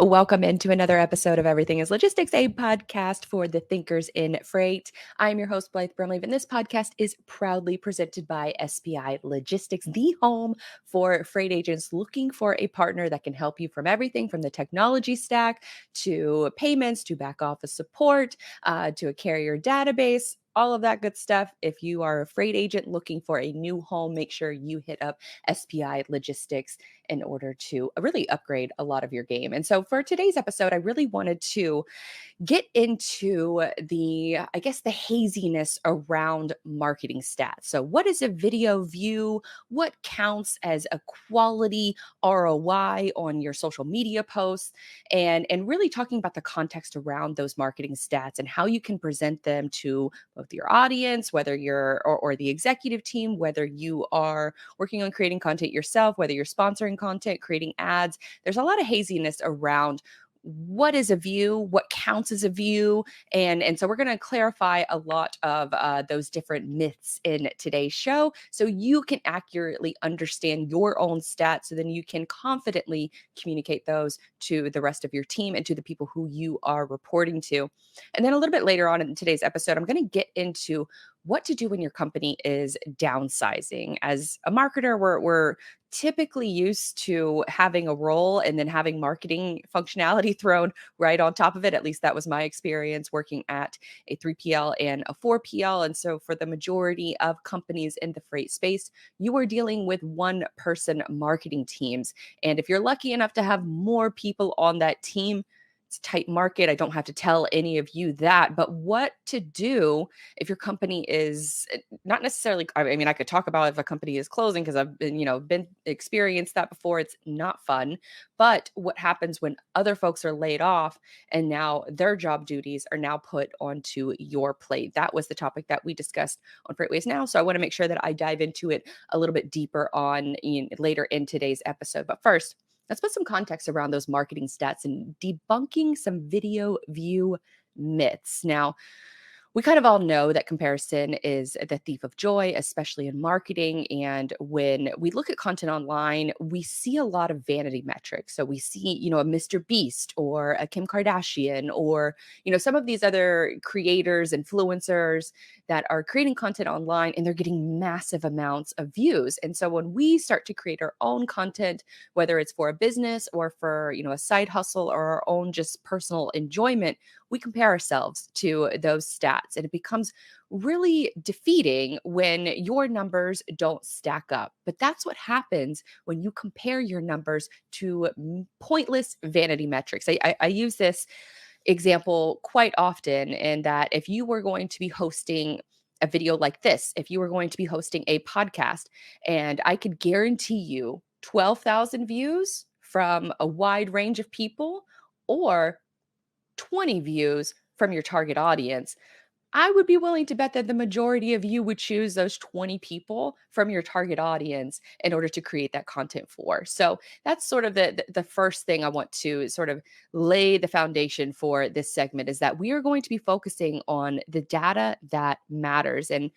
Welcome into another episode of Everything is Logistics, a podcast for the thinkers in freight. I'm your host, Blythe Brumleve, and this podcast is proudly presented by SPI Logistics, the home for freight agents looking for a partner that can help you from everything from the technology stack to payments to back office support to a carrier database. All of that good stuff. If you are a freight agent looking for a new home, make sure you hit up SPI Logistics in order to really upgrade a lot of your game. And so for today's episode, I really wanted to get into the haziness around marketing stats. So, what is a video view? What counts as a quality ROI on your social media posts? And really talking about the context around those marketing stats and how you can present them to both your audience, whether you're or the executive team, whether you are working on creating content yourself, whether you're sponsoring content, creating ads. There's a lot of haziness around what is a view, what counts as a view, and so we're going to clarify a lot of those different myths in today's show, so you can accurately understand your own stats, so then you can confidently communicate those to the rest of your team and to the people who you are reporting to. And then a little bit later on in today's episode, I'm going to get into what to do when your company is downsizing. As a marketer, we're typically used to having a role and then having marketing functionality thrown right on top of it. At least that was my experience working at a 3PL and a 4PL. And so for the majority of companies in the freight space, you are dealing with one person marketing teams. And if you're lucky enough to have more people on that team, it's a tight market. I don't have to tell any of you that, but what to do if your company is not necessarily, I mean, I could talk about if a company is closing because I've been experienced that before. It's not fun. But what happens when other folks are laid off and now their job duties are now put onto your plate? That was the topic that we discussed on Freightways Now. So I want to make sure that I dive into it a little bit deeper on later in today's episode. But first, let's put some context around those marketing stats and debunking some video view myths. Now, we kind of all know that comparison is the thief of joy, especially in marketing. And when we look at content online, we see a lot of vanity metrics. So we see, a Mr. Beast or a Kim Kardashian or, some of these other creators, influencers that are creating content online and they're getting massive amounts of views. And so when we start to create our own content, whether it's for a business or for, a side hustle or our own just personal enjoyment, we compare ourselves to those stats. And it becomes really defeating when your numbers don't stack up. But that's what happens when you compare your numbers to pointless vanity metrics. I use this example quite often in that if you were going to be hosting a video like this, if you were going to be hosting a podcast, and I could guarantee you 12,000 views from a wide range of people, or 20 views from your target audience, I would be willing to bet that the majority of you would choose those 20 people from your target audience in order to create that content for. So that's sort of the first thing I want to sort of lay the foundation for this segment, is that we are going to be focusing on the data that matters. And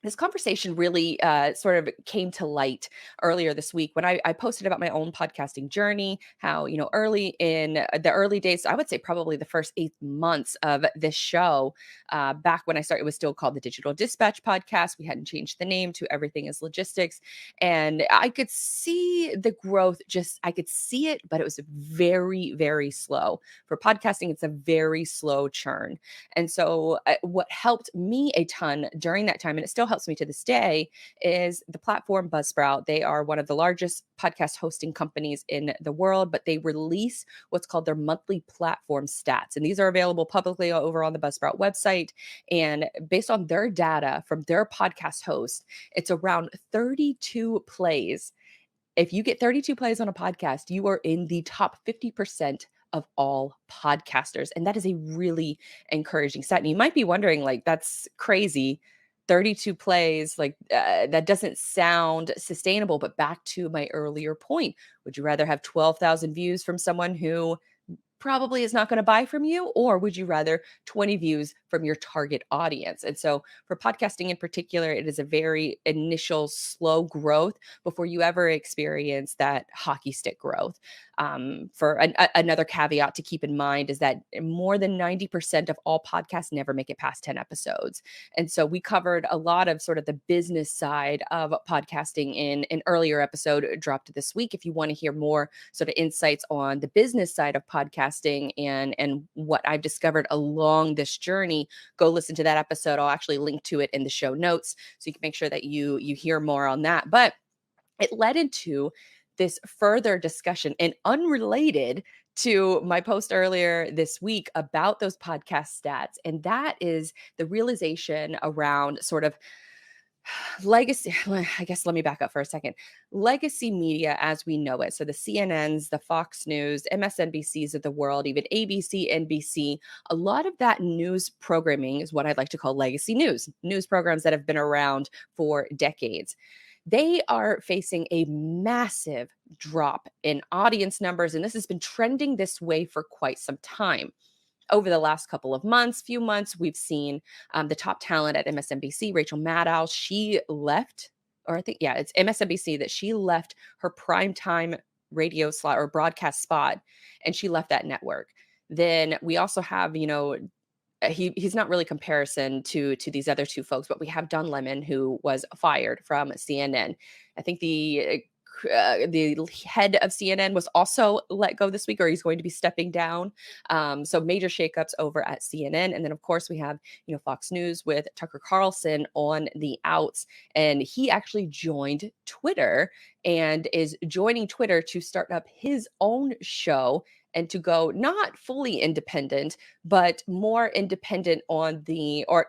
this conversation really sort of came to light earlier this week when I posted about my own podcasting journey, how, early in the early days, I would say probably the first 8 months of this show, back when I started, it was still called the Digital Dispatch Podcast. We hadn't changed the name to Everything is Logistics. And I could see the growth, I could see it, but it was very, very slow. For podcasting, it's a very slow churn. And so what helped me a ton during that time, and it still helps me to this day, is the platform Buzzsprout. They are one of the largest podcast hosting companies in the world, but they release what's called their monthly platform stats. And these are available publicly over on the Buzzsprout website. And based on their data from their podcast host, it's around 32 plays. If you get 32 plays on a podcast, you are in the top 50% of all podcasters. And that is a really encouraging stat. And you might be wondering, like, that's crazy. 32 plays, that doesn't sound sustainable. But back to my earlier point, would you rather have 12,000 views from someone who probably is not going to buy from you, or would you rather 20 views from your target audience. And so for podcasting in particular, it is a very initial slow growth before you ever experience that hockey stick growth. Another caveat to keep in mind is that more than 90% of all podcasts never make it past 10 episodes. And so we covered a lot of sort of the business side of podcasting in an earlier episode dropped this week. If you want to hear more sort of insights on the business side of podcasting and what I've discovered along this journey, go listen to that episode. I'll actually link to it in the show notes so you can make sure that you hear more on that. But it led into this further discussion and unrelated to my post earlier this week about those podcast stats. And that is the realization around sort of legacy. I guess let me back up for a second. Legacy media as we know it. So the CNNs, the Fox News, MSNBCs of the world, even ABC, NBC, a lot of that news programming is what I'd like to call legacy news programs that have been around for decades. They are facing a massive drop in audience numbers, and this has been trending this way for quite some time. Over the last couple of few months, we've seen the top talent at MSNBC, Rachel Maddow. She left, or I think, yeah, it's MSNBC that she left her primetime radio slot or broadcast spot, and she left that network. Then we also have, he's not really comparison to these other two folks, but we have Don Lemon, who was fired from CNN. I think the head of CNN was also let go this week, or he's going to be stepping down. So major shakeups over at CNN. And then, of course, we have, Fox News with Tucker Carlson on the outs. And he actually joined Twitter and is joining Twitter to start up his own show and to go not fully independent, but more independent or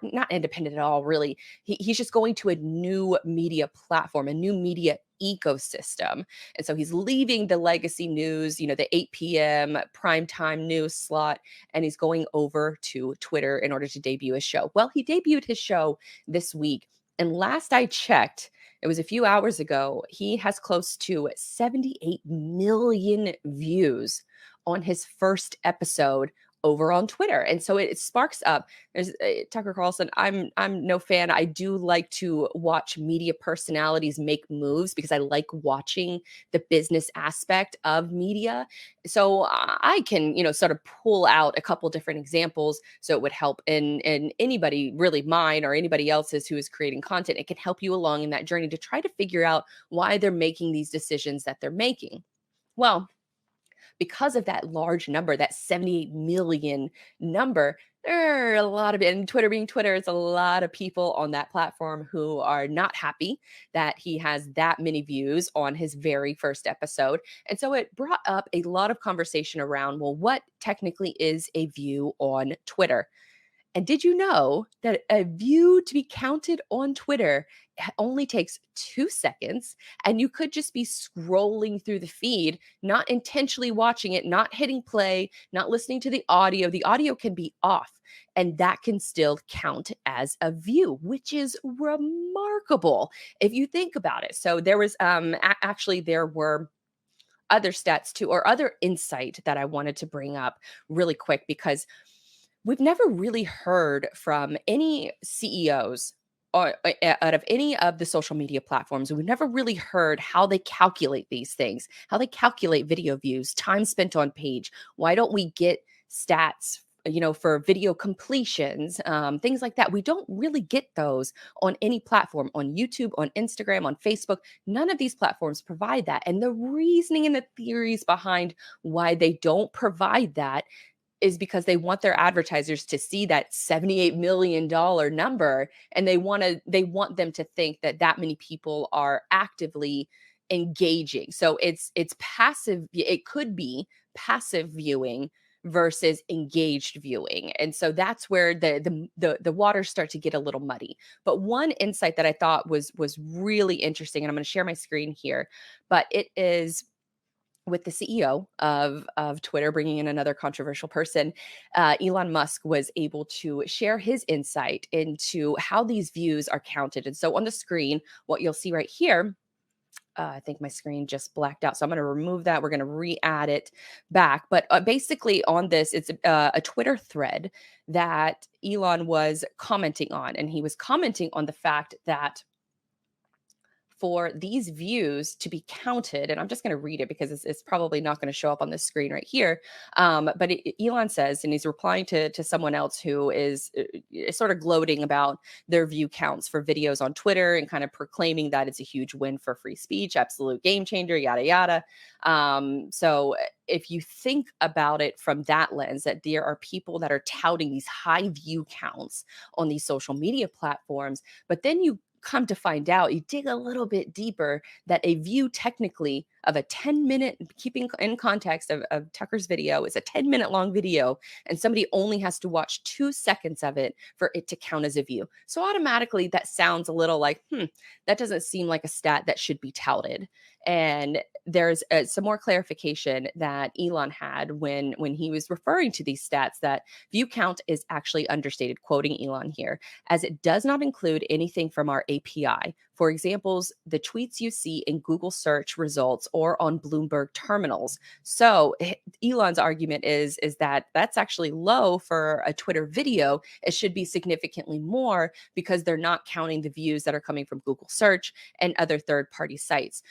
not independent at all, really. He's just going to a new media platform, a new media ecosystem. And so he's leaving the legacy news, the 8 p.m. primetime news slot, and he's going over to Twitter in order to debut his show. Well, he debuted his show this week. And last I checked, it was a few hours ago, he has close to 78 million views on his first episode over on Twitter. And so it sparks up. There's Tucker Carlson. I'm no fan. I do like to watch media personalities make moves because I like watching the business aspect of media. So I can, sort of pull out a couple different examples so it would help in anybody, really mine or anybody else's who is creating content. It can help you along in that journey to try to figure out why they're making these decisions that they're making. Well, because of that large number, that 78 million number, there are a lot of, and Twitter being Twitter, it's a lot of people on that platform who are not happy that he has that many views on his very first episode. And so it brought up a lot of conversation around, well, what technically is a view on Twitter? And did you know that a view to be counted on Twitter only takes 2 seconds, and you could just be scrolling through the feed, not intentionally watching it, not hitting play, not listening to the audio. The audio can be off, and that can still count as a view, which is remarkable if you think about it. So there was actually there were other stats too, or other insight that I wanted to bring up really quick, because we've never really heard from any CEOs or out of any of the social media platforms. We've never really heard how they calculate these things, how they calculate video views, time spent on page. Why don't we get stats, for video completions, things like that? We don't really get those on any platform, on YouTube, on Instagram, on Facebook. None of these platforms provide that. And the reasoning and the theories behind why they don't provide that is because they want their advertisers to see that $78 million number, and they want them to think that many people are actively engaging. So it's passive. It could be passive viewing versus engaged viewing. And so that's where the waters start to get a little muddy. But one insight that I thought was really interesting, and I'm going to share my screen here, but it is with the CEO of Twitter, bringing in another controversial person. Elon Musk was able to share his insight into how these views are counted. And so on the screen, what you'll see right here I think my screen just blacked out. So I'm going to remove that. We're going to re-add it back. But basically, on this, it's a Twitter thread that Elon was commenting on. And he was commenting on the fact that for these views to be counted, and I'm just going to read it because it's probably not going to show up on the screen right here. But Elon says, and he's replying to someone else who is sort of gloating about their view counts for videos on Twitter and kind of proclaiming that it's a huge win for free speech, absolute game changer, yada yada. So if you think about it from that lens, that there are people that are touting these high view counts on these social media platforms, but then you come to find out, you dig a little bit deeper, that a view technically of a 10-minute, keeping in context of Tucker's video, is a 10-minute long video, and somebody only has to watch 2 seconds of it for it to count as a view. So automatically that sounds a little like, that doesn't seem like a stat that should be touted. And there's some more clarification that Elon had when he was referring to these stats, that view count is actually understated, quoting Elon here, as it does not include anything from our API. For examples, the tweets you see in Google search results or on Bloomberg terminals. So Elon's argument is that that's actually low for a Twitter video. It should be significantly more because they're not counting the views that are coming from Google search and other third-party sites.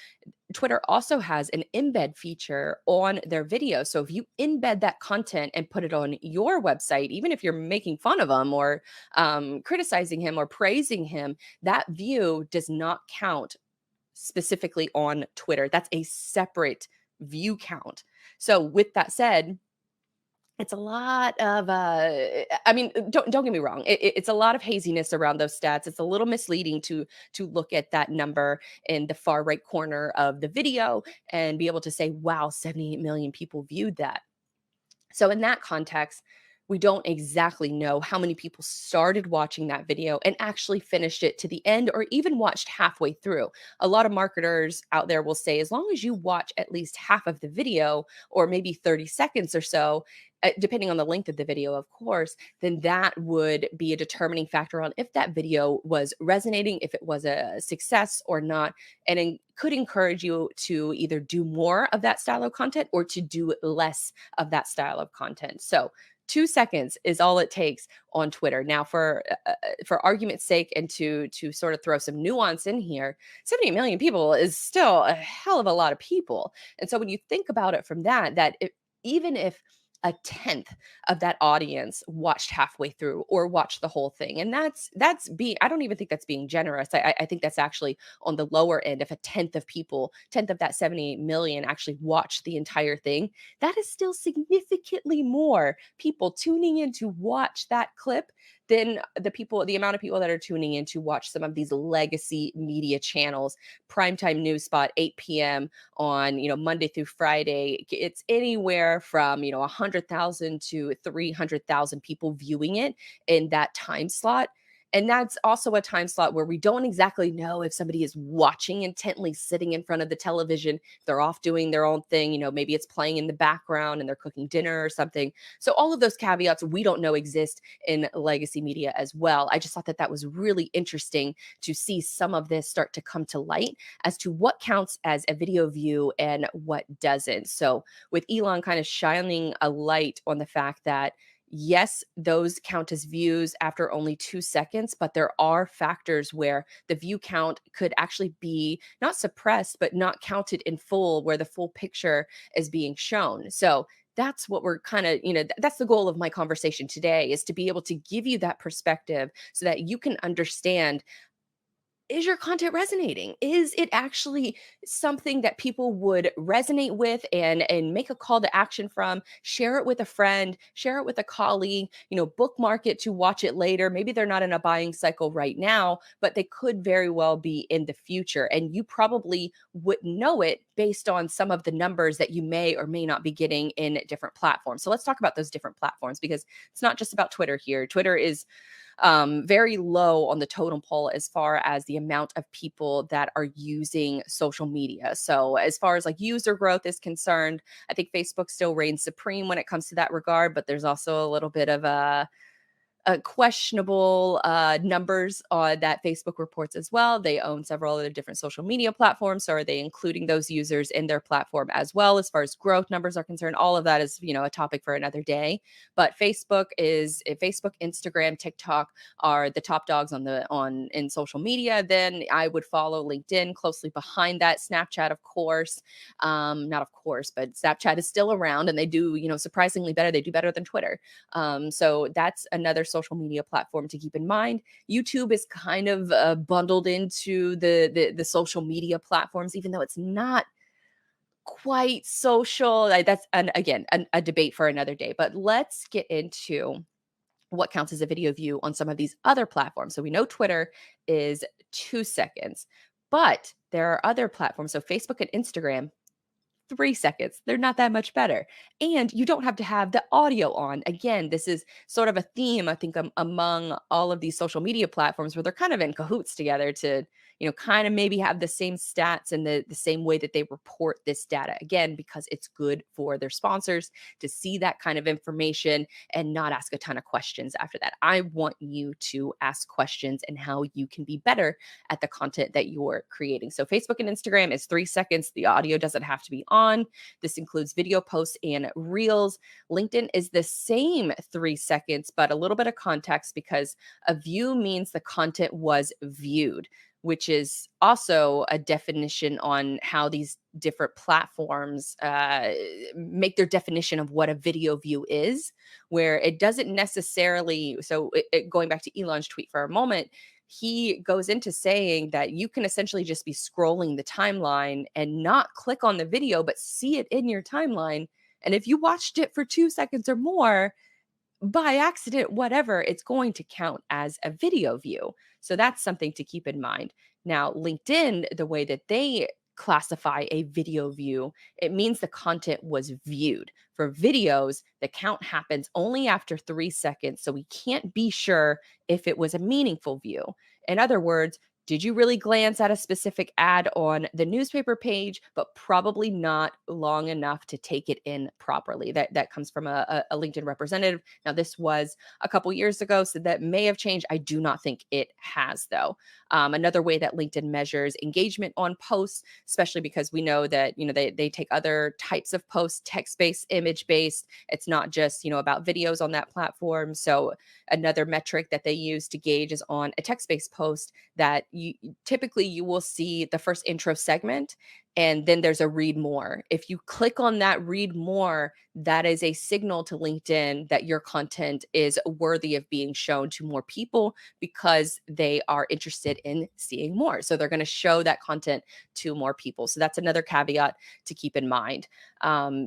Twitter also has an embed feature on their video. So if you embed that content and put it on your website, even if you're making fun of him or criticizing him or praising him, that view does not count specifically on Twitter. That's a separate view count. So with that said, it's a lot of I mean, don't get me wrong, it's a lot of haziness around those stats. It's a little misleading to look at that number in the far right corner of the video and be able to say, wow, 78 million people viewed that. So in that context, we don't exactly know how many people started watching that video and actually finished it to the end or even watched halfway through. A lot of marketers out there will say, as long as you watch at least half of the video or maybe 30 seconds or so, depending on the length of the video, of course, then that would be a determining factor on if that video was resonating, if it was a success or not, and could encourage you to either do more of that style of content or to do less of that style of content. So 2 seconds is all it takes on Twitter. Now, for argument's sake, and to sort of throw some nuance in here, 70 million people is still a hell of a lot of people. And so when you think about it from even if a tenth of that audience watched halfway through or watched the whole thing, and that's being, I don't even think that's being generous. I think that's actually on the lower end. If a tenth of that 78 million actually watched the entire thing, that is still significantly more people tuning in to watch that clip than the amount of people that are tuning in to watch some of these legacy media channels. Primetime news spot, 8 p.m. on, Monday through Friday. It's anywhere from, 100,000 to 300,000 people viewing it in that time slot. And that's also a time slot where we don't exactly know if somebody is watching intently, sitting in front of the television. If they're off doing their own thing, maybe it's playing in the background and they're cooking dinner or something. So all of those caveats we don't know exist in legacy media as well. I just thought that was really interesting to see some of this start to come to light as to what counts as a video view and what doesn't. So with Elon kind of shining a light on the fact that yes, those count as views after only 2 seconds, but there are factors where the view count could actually be not suppressed, but not counted in full, where the full picture is being shown. So that's what we're kind of, that's the goal of my conversation today, is to be able to give you that perspective so that you can understand, is your content resonating? Is it actually something that people would resonate with and make a call to action from? Share it with a friend, share it with a colleague, bookmark it to watch it later. Maybe they're not in a buying cycle right now, but they could very well be in the future. And you probably wouldn't know it based on some of the numbers that you may or may not be getting in different platforms. So let's talk about those different platforms, because it's not just about Twitter here. Twitter is very low on the totem pole as far as the amount of people that are using social media. So as far as like user growth is concerned, I think Facebook still reigns supreme when it comes to that regard, but there's also a little bit of questionable numbers that Facebook reports as well. They own several other different social media platforms. So are they including those users in their platform as well? As far as growth numbers are concerned, all of that is, a topic for another day. But Facebook, Instagram, TikTok are the top dogs on in social media. Then I would follow LinkedIn closely behind that. Snapchat, of course, not of course, but Snapchat is still around, and they do, surprisingly better. They do better than Twitter. So that's another social media platform to keep in mind. YouTube is kind of bundled into the social media platforms, even though it's not quite social. That's a debate for another day. But let's get into what counts as a video view on some of these other platforms. So we know Twitter is 2 seconds, but there are other platforms. So Facebook and Instagram, 3 seconds. They're not that much better. And you don't have to have the audio on. Again, this is sort of a theme, I think, among all of these social media platforms where they're kind of in cahoots together to, kind of maybe have the same stats and the same way that they report this data. Again, because it's good for their sponsors to see that kind of information and not ask a ton of questions after that. I want you to ask questions and how you can be better at the content that you're creating. So Facebook and Instagram is 3 seconds. The audio doesn't have to be on. This includes video posts and reels. LinkedIn is the same 3 seconds, but a little bit of context because a view means the content was viewed, which is also a definition on how these different platforms make their definition of what a video view is, where it doesn't necessarily, so going back to Elon's tweet for a moment, he goes into saying that you can essentially just be scrolling the timeline and not click on the video, but see it in your timeline. And if you watched it for 2 seconds or more, by accident, whatever, it's going to count as a video view. So that's something to keep in mind. Now, LinkedIn, the way that they classify a video view, it means the content was viewed. For videos, the count happens only after 3 seconds. So we can't be sure if it was a meaningful view. In other words, did you really glance at a specific ad on the newspaper page, but probably not long enough to take it in properly? That comes from a LinkedIn representative. Now, this was a couple years ago, so that may have changed. I do not think it has, though. Another way that LinkedIn measures engagement on posts, especially because we know that they take other types of posts, text-based, image-based. It's not just about videos on that platform. So another metric that they use to gauge is on a text-based post that you will see the first intro segment, and then there's a read more. If you click on that read more, that is a signal to LinkedIn that your content is worthy of being shown to more people because they are interested in seeing more. So they're going to show that content to more people. So that's another caveat to keep in mind.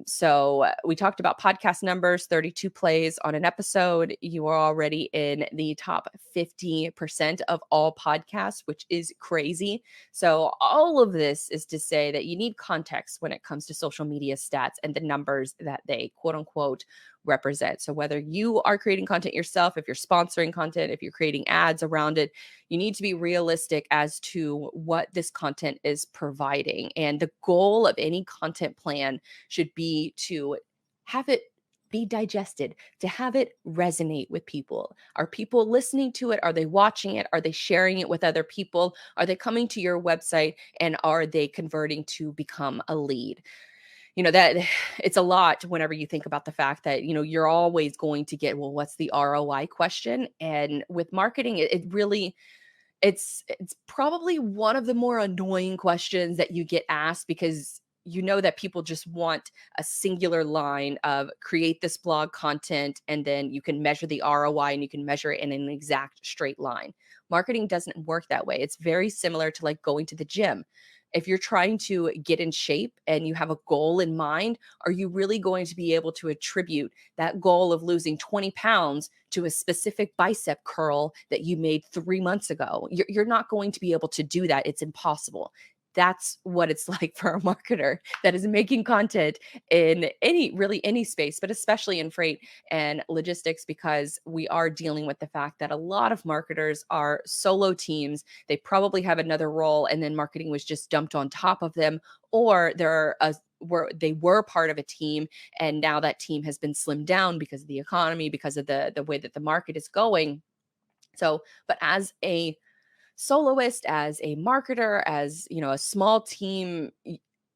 So we talked about podcast numbers, 32 plays on an episode. You are already in the top 50% of all podcasts, which is crazy. So all of this is to say that you need context when it comes to social media stats and the numbers that they quote unquote represent. So whether you are creating content yourself, if you're sponsoring content, if you're creating ads around it, you need to be realistic as to what this content is providing. And the goal of any content plan should be to have it be digested, to have it resonate with people. Are people listening to it? Are they watching it? Are they sharing it with other people? Are they coming to your website and are they converting to become a lead? That it's a lot whenever you think about the fact that you're always going to get, well, what's the ROI question? And with marketing, it really, it's probably one of the more annoying questions that you get asked, because that people just want a singular line of create this blog content, and then you can measure the ROI and you can measure it in an exact straight line. Marketing doesn't work that way. It's very similar to like going to the gym. If you're trying to get in shape and you have a goal in mind, are you really going to be able to attribute that goal of losing 20 pounds to a specific bicep curl that you made 3 months ago? You're not going to be able to do that. It's impossible. That's what it's like for a marketer that is making content in any space, but especially in freight and logistics, because we are dealing with the fact that a lot of marketers are solo teams. They probably have another role and then marketing was just dumped on top of them, or there are were part of a team, and now that team has been slimmed down because of the economy, because of the way that the market is going. So, but as a soloist, as a marketer, as a small team,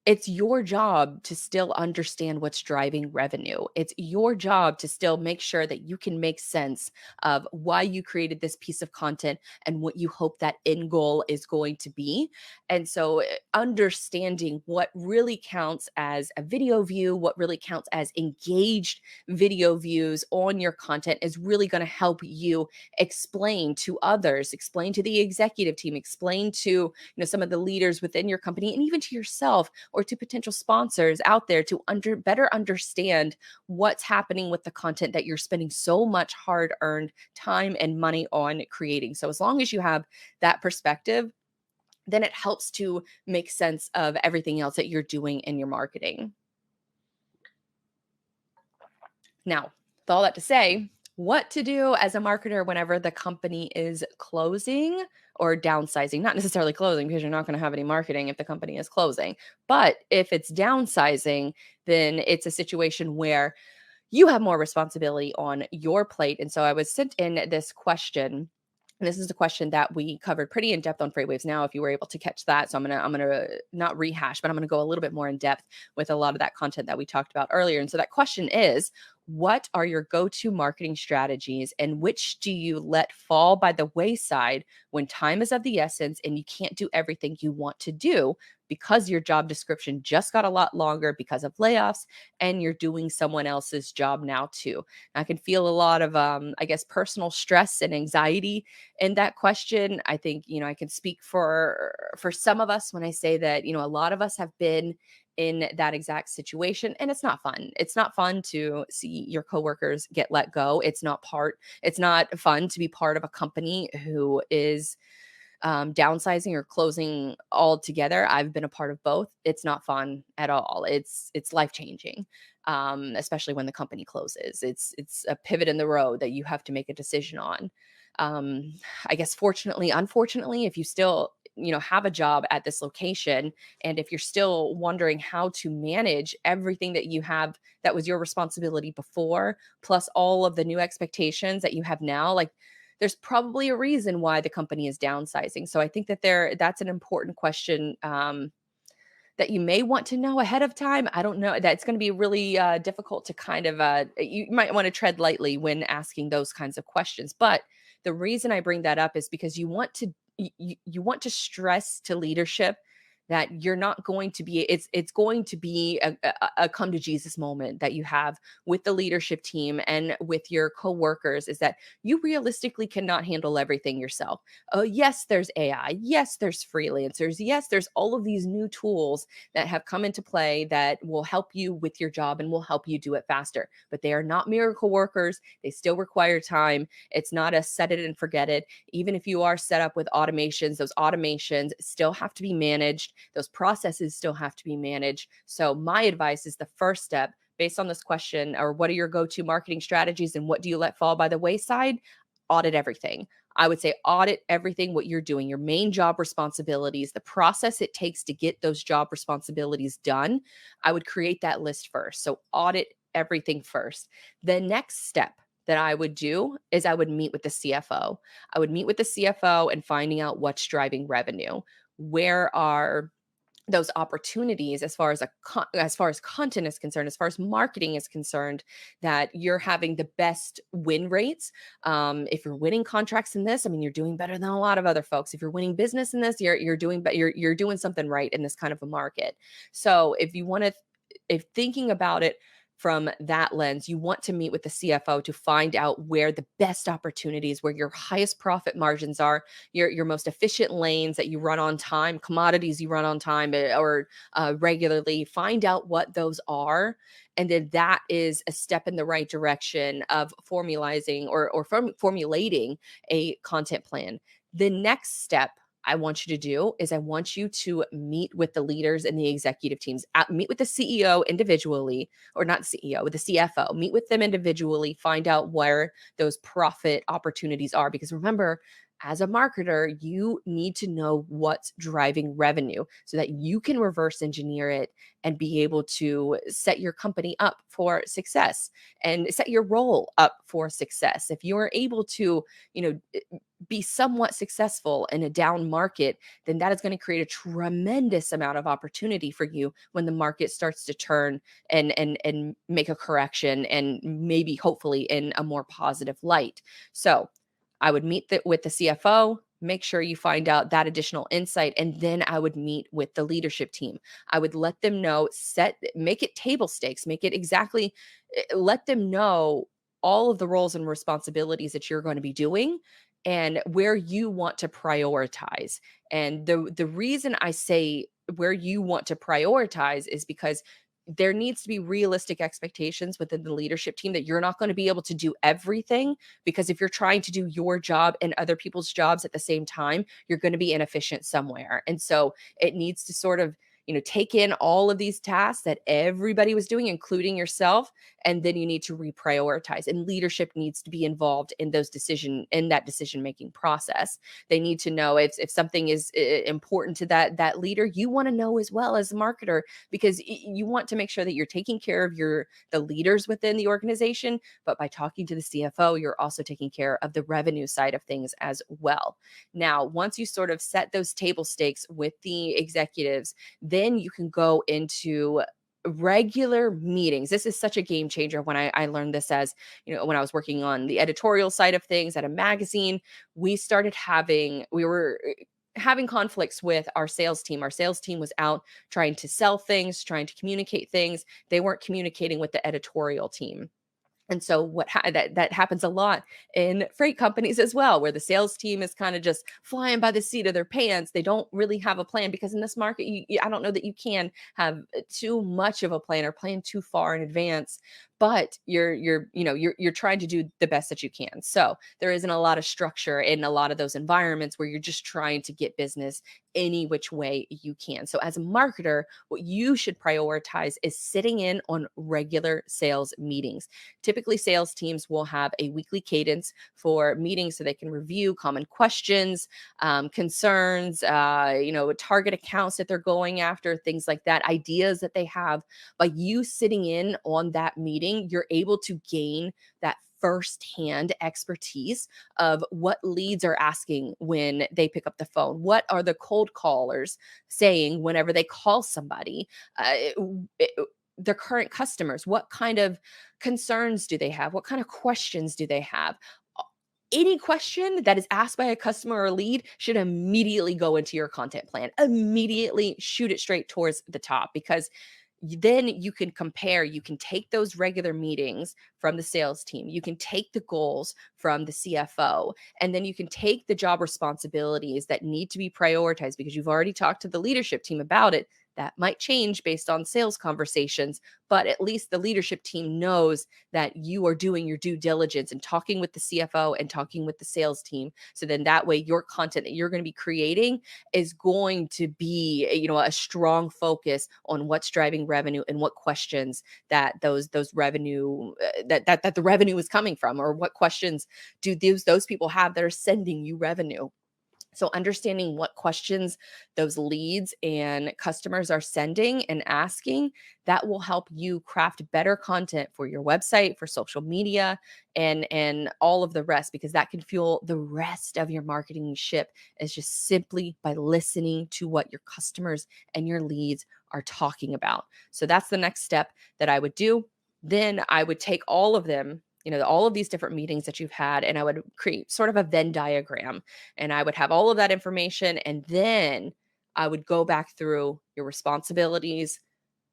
it's your job to still understand what's driving revenue. It's your job to still make sure that you can make sense of why you created this piece of content and what you hope that end goal is going to be. And so, understanding what really counts as a video view, what really counts as engaged video views on your content is really going to help you explain to others, explain to the executive team, explain to some of the leaders within your company, and even to yourself or to potential sponsors out there to better understand what's happening with the content that you're spending so much hard-earned time and money on creating. So as long as you have that perspective, then it helps to make sense of everything else that you're doing in your marketing. Now, with all that to say, what to do as a marketer whenever the company is closing or downsizing, not necessarily closing because you're not going to have any marketing if the company is closing. But if it's downsizing, then it's a situation where you have more responsibility on your plate. And so I was sent in this question. And this is a question that we covered pretty in depth on Freightwaves Now, if you were able to catch that. So I'm gonna not rehash, but I'm gonna go a little bit more in depth with a lot of that content that we talked about earlier. And so that question is, what are your go-to marketing strategies and which do you let fall by the wayside when time is of the essence and you can't do everything you want to do because your job description just got a lot longer because of layoffs and you're doing someone else's job now too? I can feel a lot of I guess personal stress and anxiety in that question. I think, I can speak for some of us when I say that, a lot of us have been in that exact situation, and it's not fun. It's not fun to see your coworkers get let go. It's not fun to be part of a company who is downsizing or closing altogether. I've been a part of both. It's not fun at all. It's life changing, especially when the company closes. It's a pivot in the road that you have to make a decision on. Um, I guess fortunately, unfortunately, if you still have a job at this location, and if you're still wondering how to manage everything that you have that was your responsibility before, plus all of the new expectations that you have now, like there's probably a reason why the company is downsizing. So I think that that's an important question that you may want to know ahead of time. I don't know. That's going to be really difficult to kind of, you might want to tread lightly when asking those kinds of questions. But the reason I bring that up is because you want to stress to leadership that you're not going to be it's going to be a come to Jesus moment that you have with the leadership team and with your coworkers, is that you realistically cannot handle everything yourself. Oh yes, there's AI, yes there's freelancers, yes there's all of these new tools that have come into play that will help you with your job and will help you do it faster, but they are not miracle workers. They still require time. It's not a set it and forget it. Even if you are set up with automations, those automations still have to be managed. Those processes still have to be managed. So my advice is the first step based on this question, or what are your go-to marketing strategies and what do you let fall by the wayside? Audit everything. I would say audit everything, what you're doing, your main job responsibilities, the process it takes to get those job responsibilities done. I would create that list first. So audit everything first. The next step that I would do is I would meet with the CFO. I would meet with the CFO and finding out what's driving revenue. Where are those opportunities as far as content is concerned, as far as marketing is concerned, that you're having the best win rates. If you're winning contracts in this, I mean, you're doing better than a lot of other folks. If you're winning business in this, you're doing, but you're doing something right in this kind of a market. So if thinking about it from that lens, you want to meet with the CFO to find out where the best opportunities, where your highest profit margins are, your most efficient lanes that you run on time, commodities you run on time or regularly. Find out what those are, and then that is a step in the right direction of formulating formulating a content plan. The next step I want you to do is I want you to meet with the leaders and the executive teams. Meet with the CEO individually, or not CEO, with the CFO. Meet with them individually. Find out where those profit opportunities are. Because remember, As a marketer, you need to know what's driving revenue so that you can reverse engineer it and be able to set your company up for success and set your role up for success. If you're able to, you know, be somewhat successful in a down market, then that is going to create a tremendous amount of opportunity for you when the market starts to turn and make a correction and maybe hopefully in a more positive light. So, I would meet with the CFO, make sure you find out that additional insight, and then I would meet with the leadership team. I would let them know, make it table stakes, make it exactly, let them know all of the roles and responsibilities that you're going to be doing and where you want to prioritize. And the reason I say where you want to prioritize is because there needs to be realistic expectations within the leadership team that you're not going to be able to do everything, because if you're trying to do your job and other people's jobs at the same time, you're going to be inefficient somewhere. And so it needs to sort of, take in all of these tasks that everybody was doing, including yourself, and then you need to reprioritize. And leadership needs to be involved in that decision making process. They need to know if something is important to that leader. You want to know as well as a marketer, because you want to make sure that you're taking care of the leaders within the organization, but by talking to the CFO, you're also taking care of the revenue side of things as well. Now, once you sort of set those table stakes with the executives, then you can go into regular meetings. This is such a game changer. When I learned this, as when I was working on the editorial side of things at a magazine, we were having conflicts with our sales team. Our sales team was out trying to sell things, trying to communicate things. They weren't communicating with the editorial team. And so that happens a lot in freight companies as well, where the sales team is kind of just flying by the seat of their pants. They don't really have a plan, because in this market, I don't know that you can have too much of a plan or plan too far in advance. But you're trying to do the best that you can. So there isn't a lot of structure in a lot of those environments where you're just trying to get business any which way you can. So as a marketer, what you should prioritize is sitting in on regular sales meetings. Typically, sales teams will have a weekly cadence for meetings so they can review common questions, concerns, target accounts that they're going after, things like that, ideas that they have. By you sitting in on that meeting, you're able to gain that firsthand expertise of what leads are asking when they pick up the phone. What are the cold callers saying whenever they call somebody? Their current customers, what kind of concerns do they have? What kind of questions do they have? Any question that is asked by a customer or lead should immediately go into your content plan. Immediately shoot it straight towards the top, because then you can compare. You can take those regular meetings from the sales team, you can take the goals from the CFO, and then you can take the job responsibilities that need to be prioritized, because you've already talked to the leadership team about it. That might change based on sales conversations, but at least the leadership team knows that you are doing your due diligence and talking with the CFO and talking with the sales team. So then that way, your content that you're going to be creating is going to be, a strong focus on what's driving revenue and what questions that those revenue that the revenue is coming from, or what questions do those people have that are sending you revenue. So understanding what questions those leads and customers are sending and asking, that will help you craft better content for your website, for social media, and all of the rest, because that can fuel the rest of your marketing ship, is just simply by listening to what your customers and your leads are talking about. So that's the next step that I would do. Then I would take all of them, all of these different meetings that you've had, and I would create sort of a Venn diagram, and I would have all of that information. And then I would go back through your responsibilities,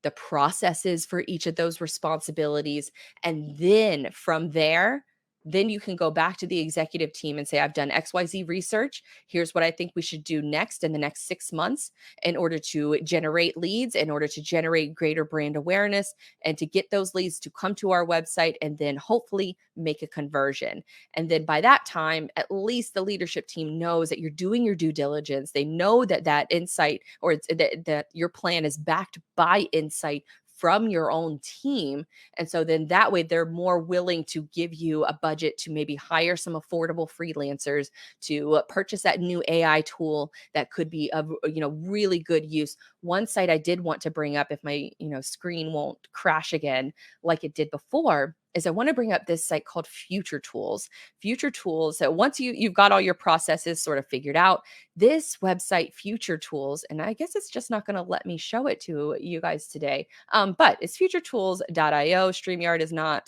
the processes for each of those responsibilities. And then from there, then you can go back to the executive team and say, I've done XYZ research. Here's what I think we should do next in the next 6 months in order to generate leads, in order to generate greater brand awareness, and to get those leads to come to our website and then hopefully make a conversion. And then by that time, at least the leadership team knows that you're doing your due diligence. They know that insight, or that your plan is backed by insight from your own team. And so then that way they're more willing to give you a budget to maybe hire some affordable freelancers to purchase that new AI tool that could be of really good use. One site I did want to bring up, if my screen won't crash again like it did before, is I want to bring up this site called Future Tools. Future Tools. So once you've got all your processes sort of figured out, this website Future Tools, and I guess it's just not going to let me show it to you guys today. But it's futuretools.io. StreamYard is not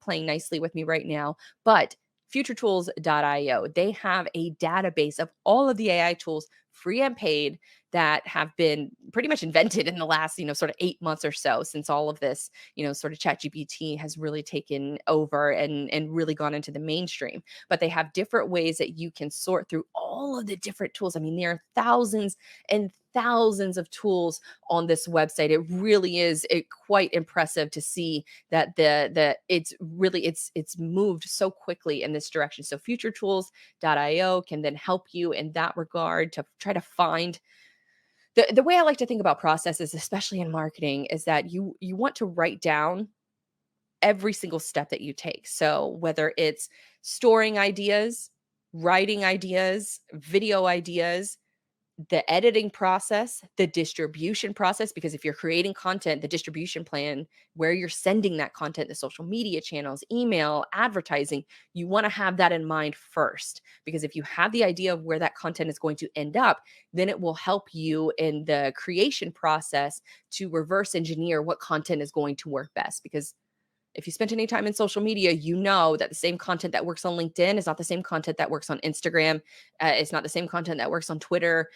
playing nicely with me right now, but futuretools.io. They have a database of all of the AI tools, free and paid, that have been pretty much invented in the last, sort of 8 months or so, since all of this, sort of ChatGPT has really taken over and really gone into the mainstream. But they have different ways that you can sort through all of the different tools. I mean, there are thousands and thousands of tools on this website. It really is quite impressive to see that it's moved so quickly in this direction. So futuretools.io can then help you in that regard to try to find the way I like to think about processes, especially in marketing, is that you want to write down every single step that you take. So whether it's storing ideas, writing ideas, video ideas, the editing process, the distribution process, because if you're creating content, the distribution plan, where you're sending that content, the social media channels, email, advertising, you want to have that in mind first. Because if you have the idea of where that content is going to end up, then it will help you in the creation process to reverse engineer what content is going to work best. Because if you spent any time in social media, you know that the same content that works on LinkedIn is not the same content that works on Instagram. It's not the same content that works on Twitter.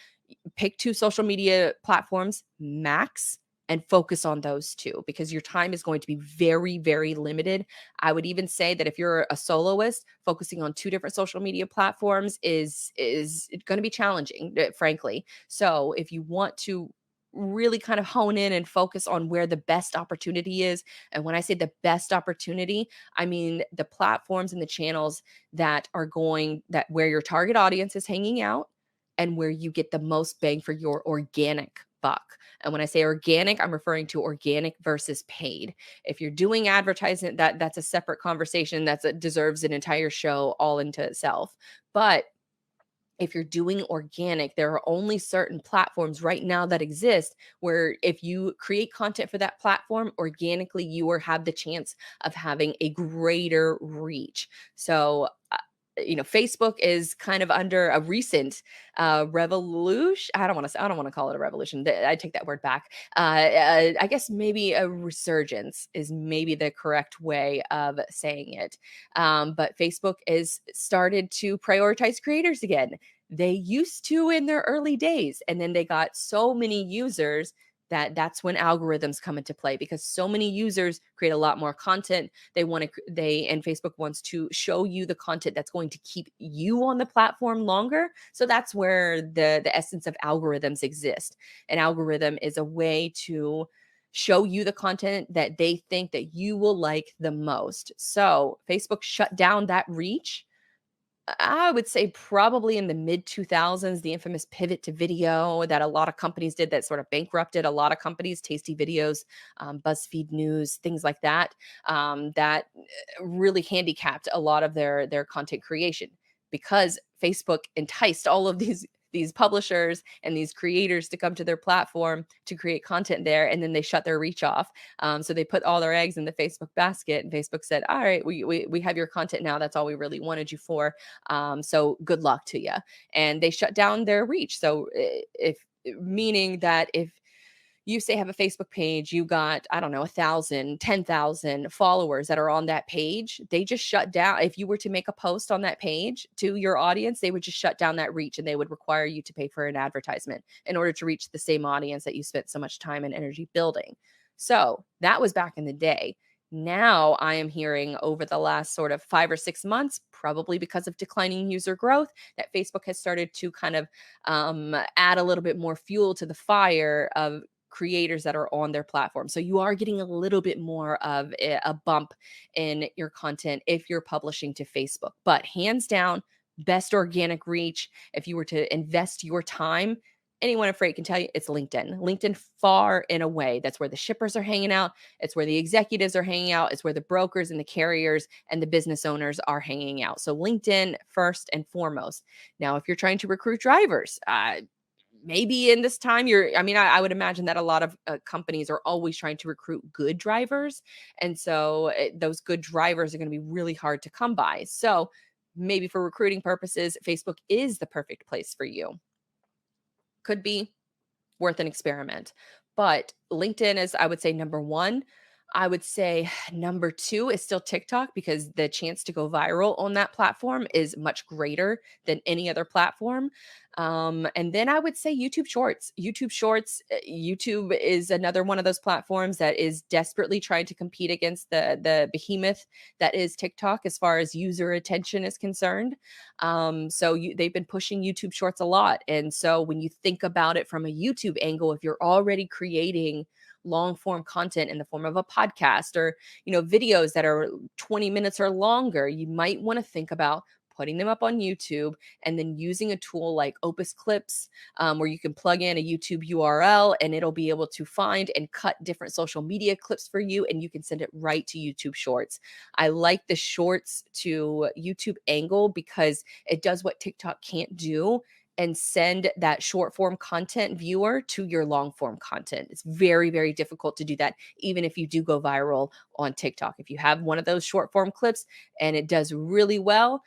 Pick 2 social media platforms max and focus on those 2, because your time is going to be very, very limited. I would even say that if you're a soloist, focusing on 2 different social media platforms is going to be challenging, frankly. So if you want to really kind of hone in and focus on where the best opportunity is, and when I say the best opportunity, I mean the platforms and the channels that where your target audience is hanging out and where you get the most bang for your organic buck. And when I say organic, I'm referring to organic versus paid. If you're doing advertising, that's a separate conversation that deserves an entire show all into itself. But if you're doing organic, there are only certain platforms right now that exist where if you create content for that platform organically, you will have the chance of having a greater reach. So, Facebook is kind of under a recent revolution. I don't want to call it a revolution. I take that word back. I guess maybe a resurgence is maybe the correct way of saying it. But Facebook is started to prioritize creators again. They used to in their early days, and then they got so many users that's when algorithms come into play, because so many users create a lot more content. And Facebook wants to show you the content that's going to keep you on the platform longer. So that's where the essence of algorithms exist. An algorithm is a way to show you the content that they think that you will like the most. So Facebook shut down that reach, I would say, probably in the mid 2000s, the infamous pivot to video that a lot of companies did that sort of bankrupted a lot of companies, Tasty Videos, BuzzFeed News, things like that, that really handicapped a lot of their content creation, because Facebook enticed all of these publishers and these creators to come to their platform to create content there, and then they shut their reach off. So they put all their eggs in the Facebook basket, and Facebook said, all right, we have your content now. That's all we really wanted you for. So good luck to you. And they shut down their reach. So if meaning that if you say have a Facebook page, you got, I don't know, 1,000, 10,000 followers that are on that page, they just shut down. If you were to make a post on that page to your audience, they would just shut down that reach, and they would require you to pay for an advertisement in order to reach the same audience that you spent so much time and energy building. So that was back in the day. Now I am hearing over the last sort of 5 or 6 months, probably because of declining user growth, that Facebook has started to kind of add a little bit more fuel to the fire of creators that are on their platform. So you are getting a little bit more of a bump in your content if you're publishing to Facebook. But hands down, best organic reach, if you were to invest your time, anyone in freight can tell you it's LinkedIn. LinkedIn far and away. That's where the shippers are hanging out. It's where the executives are hanging out. It's where the brokers and the carriers and the business owners are hanging out. So LinkedIn first and foremost. Now, if you're trying to recruit drivers, maybe in this time I would imagine that a lot of companies are always trying to recruit good drivers. And so those good drivers are going to be really hard to come by. So maybe for recruiting purposes, Facebook is the perfect place for you. Could be worth an experiment. But LinkedIn is, I would say, number one. I would say number two is still TikTok, because the chance to go viral on that platform is much greater than any other platform. And then I would say YouTube Shorts. YouTube is another one of those platforms that is desperately trying to compete against the behemoth that is TikTok as far as user attention is concerned. They've been pushing YouTube Shorts a lot. And so when you think about it from a YouTube angle, if you're already creating long form content in the form of a podcast or videos that are 20 minutes or longer, you might want to think about putting them up on YouTube and then using a tool like Opus Clips, where you can plug in a YouTube URL and it'll be able to find and cut different social media clips for you, and you can send it right to YouTube Shorts. I like the Shorts to YouTube angle because it does what TikTok can't do and send that short form content viewer to your long form content. It's very, very difficult to do that, even if you do go viral on TikTok. If you have one of those short form clips and it does really well,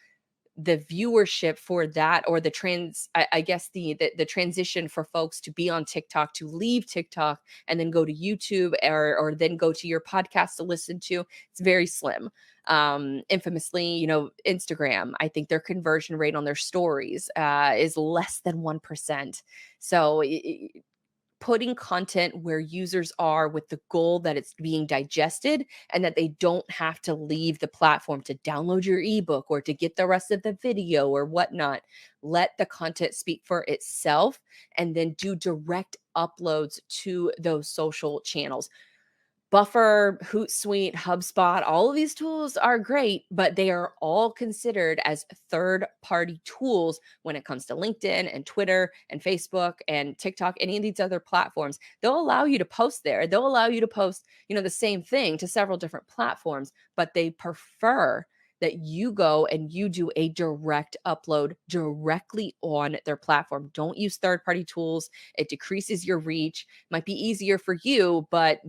the viewership for that, or the the transition for folks to be on TikTok, to leave TikTok and then go to YouTube, or then go to your podcast to listen to, it's very slim. Infamously, Instagram, I think their conversion rate on their stories is less than 1%. So putting content where users are, with the goal that it's being digested and that they don't have to leave the platform to download your ebook or to get the rest of the video or whatnot. Let the content speak for itself, and then do direct uploads to those social channels. Buffer, Hootsuite, HubSpot, all of these tools are great, but they are all considered as third-party tools when it comes to LinkedIn and Twitter and Facebook and TikTok, any of these other platforms. They'll allow you to post there. They'll allow you to post, the same thing to several different platforms, but they prefer that you go and you do a direct upload directly on their platform. Don't use third-party tools. It decreases your reach. Might be easier for you, but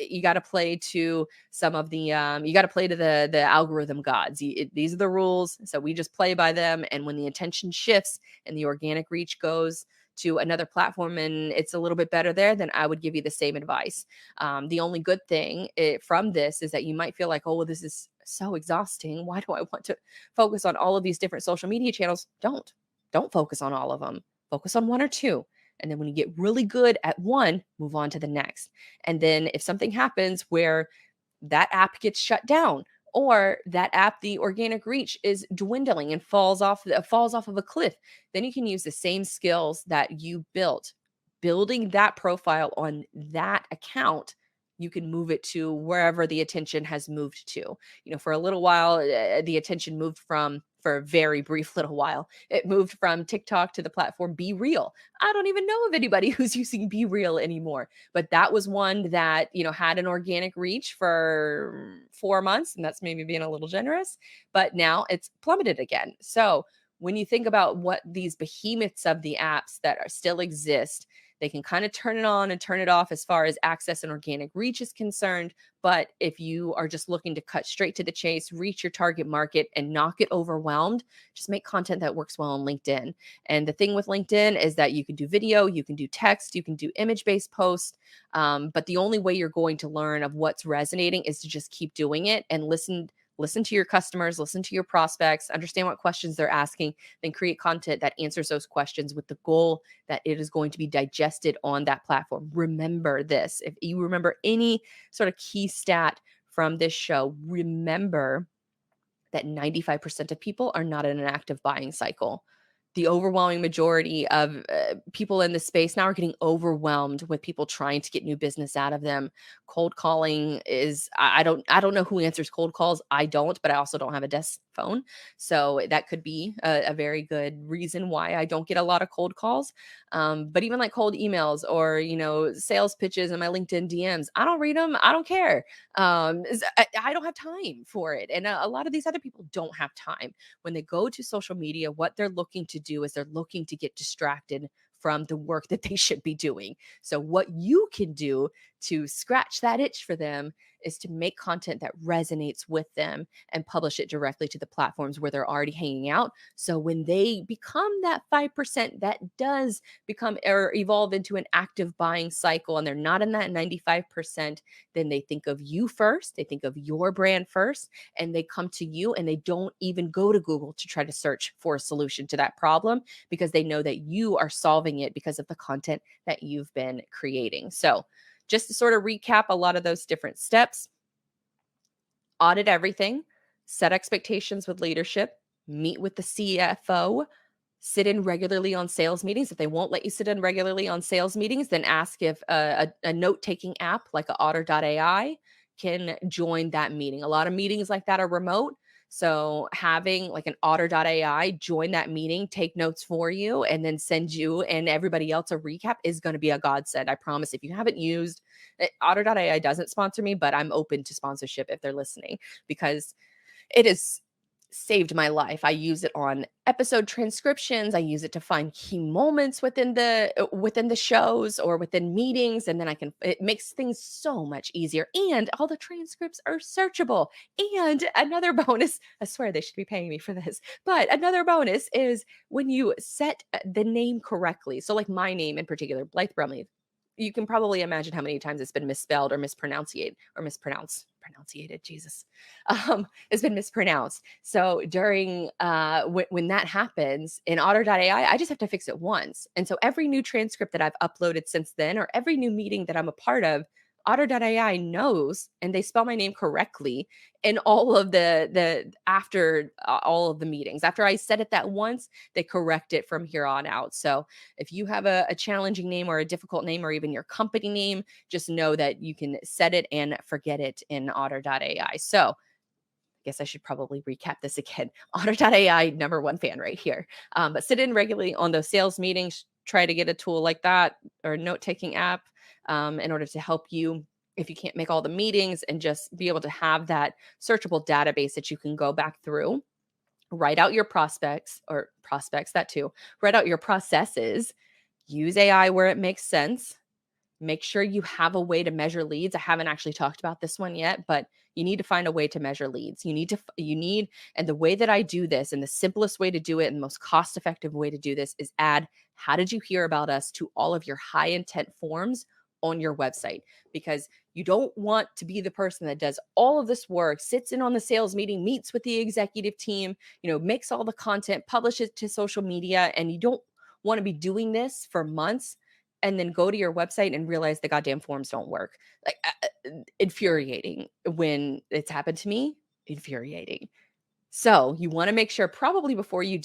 you got to play to some of the you got to play to the algorithm gods. These are the rules, so we just play by them. And when the attention shifts and the organic reach goes to another platform and it's a little bit better there, then I would give you the same advice. The only good thing from this is that you might feel like, oh, well, this is so exhausting. Why do I want to focus on all of these different social media channels? Don't focus on all of them. Focus on one or two. And then when you get really good at one, move on to the next. And then if something happens where that app gets shut down, or that app, the organic reach is dwindling and falls off of a cliff, then you can use the same skills that you built building that profile on that account. You can move it to wherever the attention has moved to. For a little while, the attention moved for a very brief little while, it moved from TikTok to the platform Be Real. I don't even know of anybody who's using Be Real anymore, but that was one that, had an organic reach for 4 months, and that's maybe being a little generous, but now it's plummeted again. So when you think about what these behemoths of the apps that still exist, they can kind of turn it on and turn it off as far as access and organic reach is concerned. But if you are just looking to cut straight to the chase, reach your target market and not get overwhelmed, just make content that works well on LinkedIn. And the thing with LinkedIn is that you can do video, you can do text, you can do image-based posts. But the only way you're going to learn of what's resonating is to just keep doing it and listen to your customers, listen to your prospects, understand what questions they're asking, then create content that answers those questions with the goal that it is going to be digested on that platform. Remember this. If you remember any sort of key stat from this show, remember that 95% of people are not in an active buying cycle. The overwhelming majority of people in this space now are getting overwhelmed with people trying to get new business out of them. Cold calling is, I don't know who answers cold calls. I don't, but I also don't have a desk phone. So that could be a very good reason why I don't get a lot of cold calls. But even like cold emails or, sales pitches in my LinkedIn DMs, I don't read them. I don't care. I don't have time for it. And a lot of these other people don't have time. When they go to social media, what they're looking to do is they're looking to get distracted from the work that they should be doing. So, what you can do to scratch that itch for them is to make content that resonates with them and publish it directly to the platforms where they're already hanging out. So, when they become that 5% that does become or evolve into an active buying cycle and they're not in that 95%, then they think of you first, they think of your brand first, and they come to you and they don't even go to Google to try to search for a solution to that problem because they know that you are solving it because of the content that you've been creating. So, just to sort of recap a lot of those different steps, audit everything, set expectations with leadership, meet with the CFO, sit in regularly on sales meetings. If they won't let you sit in regularly on sales meetings, then ask if a note taking app like a otter.ai can join that meeting. A lot of meetings like that are remote. So having like an otter.ai join that meeting, take notes for you, and then send you and everybody else a recap is going to be a godsend. I promise. If you haven't used otter.ai doesn't sponsor me, but I'm open to sponsorship if they're listening because it has saved my life. I use it on episode transcriptions. I use it to find key moments within the shows or within meetings, and then it makes things so much easier. And all the transcripts are searchable. And another bonus, I swear they should be paying me for this, but another bonus is when you set the name correctly. So like my name in particular, Blythe Brumleve, you can probably imagine how many times it's been misspelled or pronunciated. Jesus, it's been mispronounced. So during when that happens in Otter.ai, I just have to fix it once. And so every new transcript that I've uploaded since then, or every new meeting that I'm a part of, Otter.ai knows and they spell my name correctly in all of the after all of the meetings. After I said it that once, they correct it from here on out. So if you have a challenging name or a difficult name or even your company name, just know that you can set it and forget it in Otter.ai. So I guess I should probably recap this again. Otter.ai, number one fan right here. But sit in regularly on those sales meetings. Try to get a tool like that or a note taking app in order to help you if you can't make all the meetings and just be able to have that searchable database that you can go back through. Write out your prospects, that too. Write out your processes. Use AI where it makes sense. Make sure you have a way to measure leads. I haven't actually talked about this one yet, but you need to find a way to measure leads. And the way that I do this, and the simplest way to do it, and the most cost effective way to do this is add, how did you hear about us to all of your high intent forms on your website? Because you don't want to be the person that does all of this work, sits in on the sales meeting, meets with the executive team, makes all the content, publishes to social media, and you don't want to be doing this for months and then go to your website and realize the goddamn forms don't work. Like infuriating when it's happened to me. Infuriating. So you want to make sure probably before you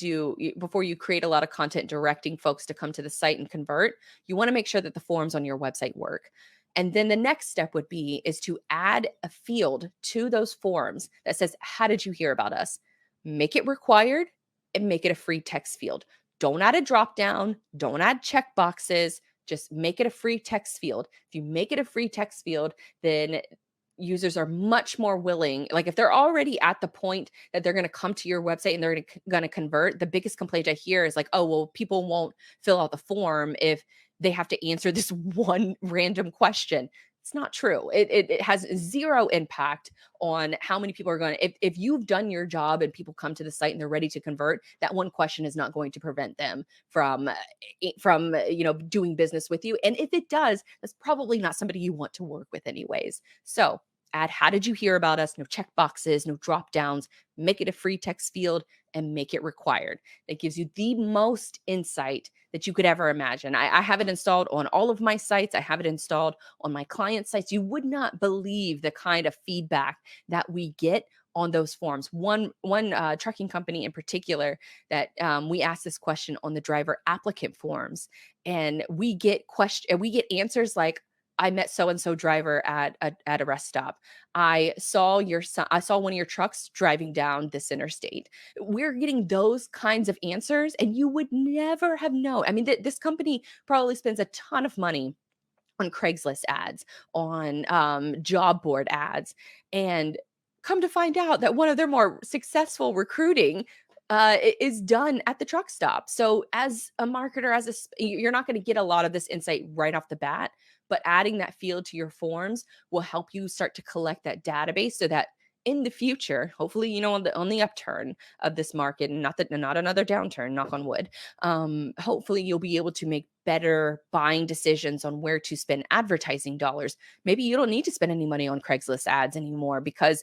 create a lot of content directing folks to come to the site and convert, you want to make sure that the forms on your website work. And then the next step would be is to add a field to those forms that says, how did you hear about us? Make it required and make it a free text field. Don't add a drop down, don't add check boxes, just make it a free text field. If you make it a free text field, then users are much more willing. Like if they're already at the point that they're going to come to your website and they're going to convert, the biggest complaint I hear is like, oh, well, people won't fill out the form if they have to answer this one random question. It's not true. It has zero impact on how many people are going to, if you've done your job and people come to the site and they're ready to convert, that one question is not going to prevent them from doing business with you. And if it does, that's probably not somebody you want to work with anyways. So add, how did you hear about us? No check boxes, no drop downs, make it a free text field and make it required. That gives you the most insight that you could ever imagine. I have it installed on all of my sites. I have it installed on my client sites. You would not believe the kind of feedback that we get on those forms. One trucking company in particular that we asked this question on the driver applicant forms, and we get answers like, I met so and so driver at a rest stop. I saw one of your trucks driving down this interstate. We're getting those kinds of answers, and you would never have known. I mean, this company probably spends a ton of money on Craigslist ads, on job board ads, and come to find out that one of their more successful recruiting is done at the truck stop. So, as a marketer, you're not going to get a lot of this insight right off the bat, but adding that field to your forms will help you start to collect that database so that in the future, hopefully, on the upturn of this market, and not another downturn, knock on wood, hopefully you'll be able to make better buying decisions on where to spend advertising dollars. Maybe you don't need to spend any money on Craigslist ads anymore because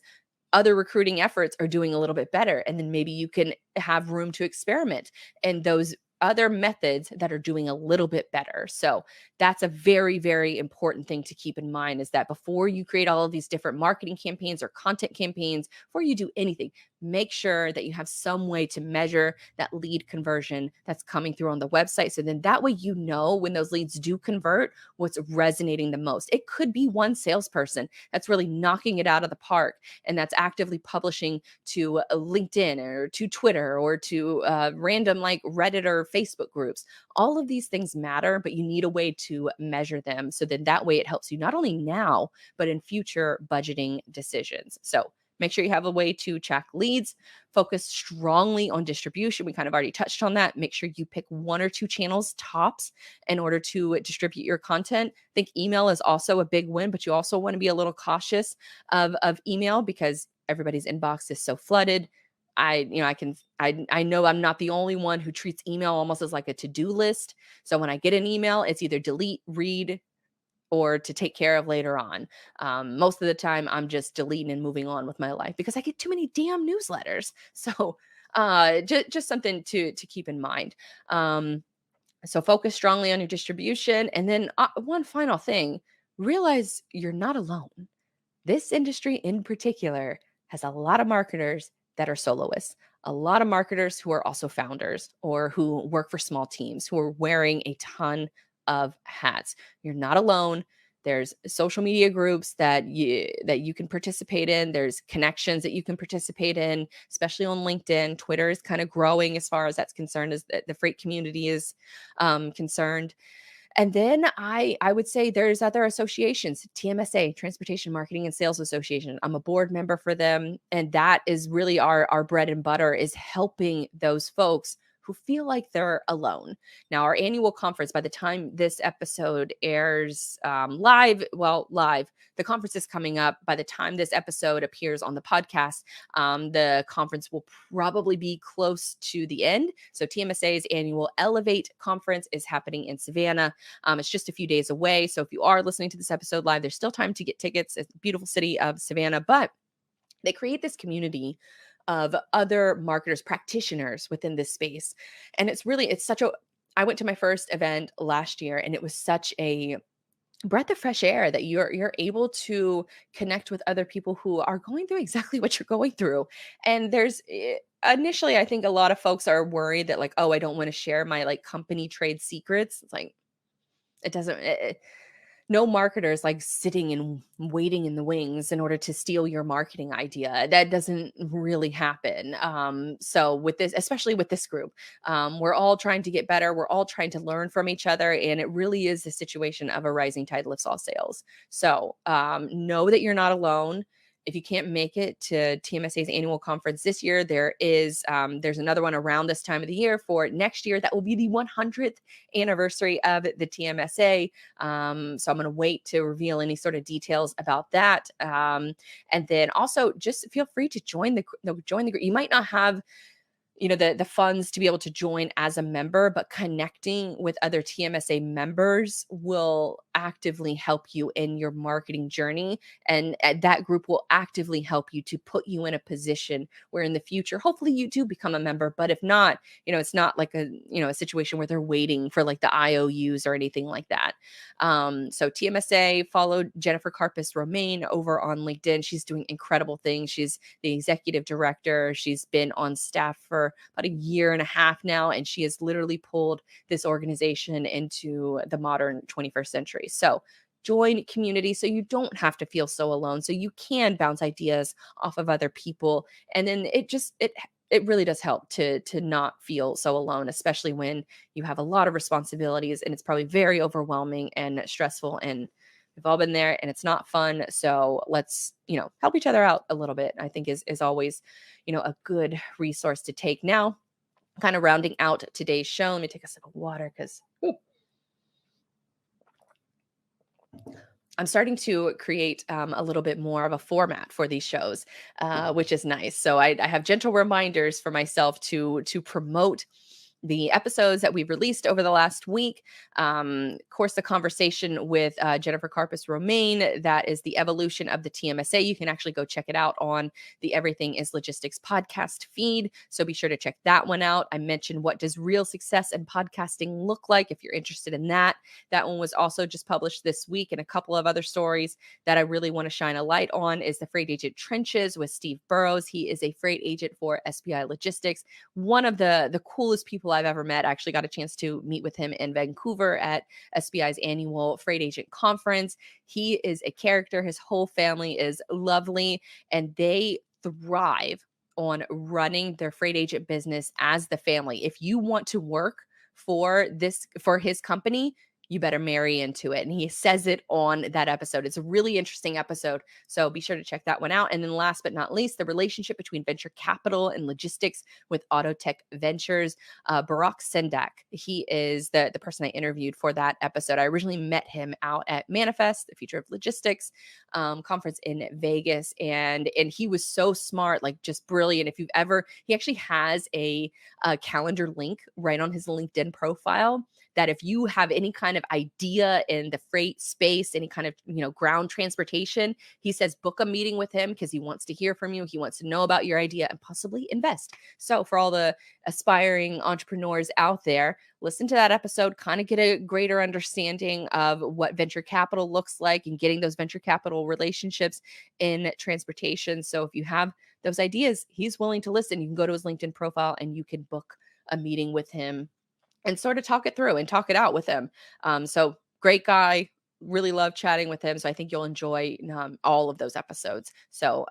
other recruiting efforts are doing a little bit better. And then maybe you can have room to experiment and those other methods that are doing a little bit better. So that's a very, very important thing to keep in mind, is that before you create all of these different marketing campaigns or content campaigns, before you do anything, make sure that you have some way to measure that lead conversion that's coming through on the website. So then that way, when those leads do convert, what's resonating the most. It could be one salesperson that's really knocking it out of the park and that's actively publishing to LinkedIn or to Twitter or to random like Reddit or Facebook groups. All of these things matter, but you need a way to measure them. So then that way it helps you not only now, but in future budgeting decisions. So make sure you have a way to track leads, focus strongly on distribution. We kind of already touched on that. Make sure you pick one or two channels tops in order to distribute your content. I think email is also a big win, but you also want to be a little cautious of email because everybody's inbox is so flooded. I know I'm not the only one who treats email almost as like a to-do list. So when I get an email, it's either delete, read, or to take care of later on. Most of the time, I'm just deleting and moving on with my life because I get too many damn newsletters. So just something to keep in mind. So focus strongly on your distribution. And then one final thing, realize you're not alone. This industry in particular has a lot of marketers that are soloists, a lot of marketers who are also founders or who work for small teams who are wearing a ton of hats. You're not alone. There's social media groups that you can participate in. There's connections that you can participate in, especially on LinkedIn. Twitter is kind of growing as far as that's concerned, as the freight community is concerned. And then I would say there's other associations, TMSA, Transportation Marketing and Sales Association. I'm a board member for them, and that is really our bread and butter, is helping those folks who feel like they're alone. Now, our annual conference, by the time this episode airs live, the conference is coming up. By the time this episode appears on the podcast, the conference will probably be close to the end. So TMSA's annual Elevate conference is happening in Savannah. It's just a few days away. So if you are listening to this episode live, there's still time to get tickets. It's a beautiful city of Savannah, but they create this community of other marketers, practitioners within this space. And I went to my first event last year and it was such a breath of fresh air that you're able to connect with other people who are going through exactly what you're going through. And initially, I think a lot of folks are worried that like, oh, I don't want to share my like company trade secrets. It's like, it doesn't, no marketer is like sitting and waiting in the wings in order to steal your marketing idea. That doesn't really happen. So with this, especially with this group, we're all trying to get better. We're all trying to learn from each other. And it really is the situation of a rising tide lifts all sails. So know that you're not alone. If you can't make it to TMSA's annual conference this year, there's another one around this time of the year for next year. That will be the 100th anniversary of the TMSA. So I'm going to wait to reveal any sort of details about that. And then also just feel free to join the group. You might not have the funds to be able to join as a member, but connecting with other TMSA members will actively help you in your marketing journey. And that group will actively help you to put you in a position where in the future, hopefully you do become a member. But if not, it's not like a situation where they're waiting for like the IOUs or anything like that. So TMSA followed Jennifer Carpus Romaine over on LinkedIn. She's doing incredible things. She's the executive director. She's been on staff for about a year and a half now, and she has literally pulled this organization into the modern 21st century. So join community so you don't have to feel so alone, so you can bounce ideas off of other people. And then it really does help to not feel so alone, especially when you have a lot of responsibilities and it's probably very overwhelming and stressful, and we've all been there and it's not fun. So let's, help each other out a little bit. I think is always, a good resource to take. Now, kind of rounding out today's show, let me take a sip of water because I'm starting to create a little bit more of a format for these shows, which is nice. So I have gentle reminders for myself to promote the episodes that we've released over the last week. Of course, the conversation with Jennifer Carpus Romaine, that is the evolution of the TMSA. You can actually go check it out on the Everything is Logistics podcast feed. So be sure to check that one out. I mentioned what does real success in podcasting look like if you're interested in that. That one was also just published this week, and a couple of other stories that I really want to shine a light on is the Freight Agent Trenches with Steve Burrows. He is a freight agent for SPI Logistics, one of the coolest people I've ever met. I actually got a chance to meet with him in Vancouver at SPI's annual Freight Agent Conference. He is a character. His whole family is lovely, and they thrive on running their freight agent business as the family. If you want to work for his company, you better marry into it. And he says it on that episode. It's a really interesting episode. So be sure to check that one out. And then last but not least, the relationship between venture capital and logistics with Autotech Ventures. Barak Sendak, he is the person I interviewed for that episode. I originally met him out at Manifest, the Future of Logistics conference in Vegas. And he was so smart, like just brilliant. He actually has a calendar link right on his LinkedIn profile, that if you have any kind of idea in the freight space, any kind of, ground transportation, he says book a meeting with him because he wants to hear from you. He wants to know about your idea and possibly invest. So for all the aspiring entrepreneurs out there, listen to that episode, kind of get a greater understanding of what venture capital looks like and getting those venture capital relationships in transportation. So if you have those ideas, he's willing to listen. You can go to his LinkedIn profile and you can book a meeting with him and sort of talk it through and talk it out with him. So great guy, really love chatting with him. So I think you'll enjoy all of those episodes. So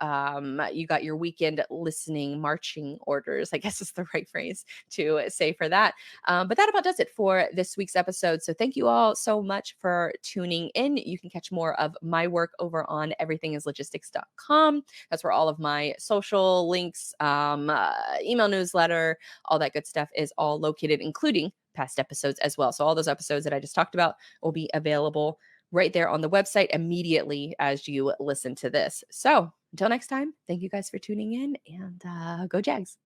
you got your weekend listening marching orders, I guess is the right phrase to say for that. But that about does it for this week's episode. So thank you all so much for tuning in. You can catch more of my work over on everythingislogistics.com. That's where all of my social links, email newsletter, all that good stuff is all located, including past episodes as well. So all those episodes that I just talked about will be available right there on the website immediately as you listen to this. So until next time, thank you guys for tuning in, and go Jags.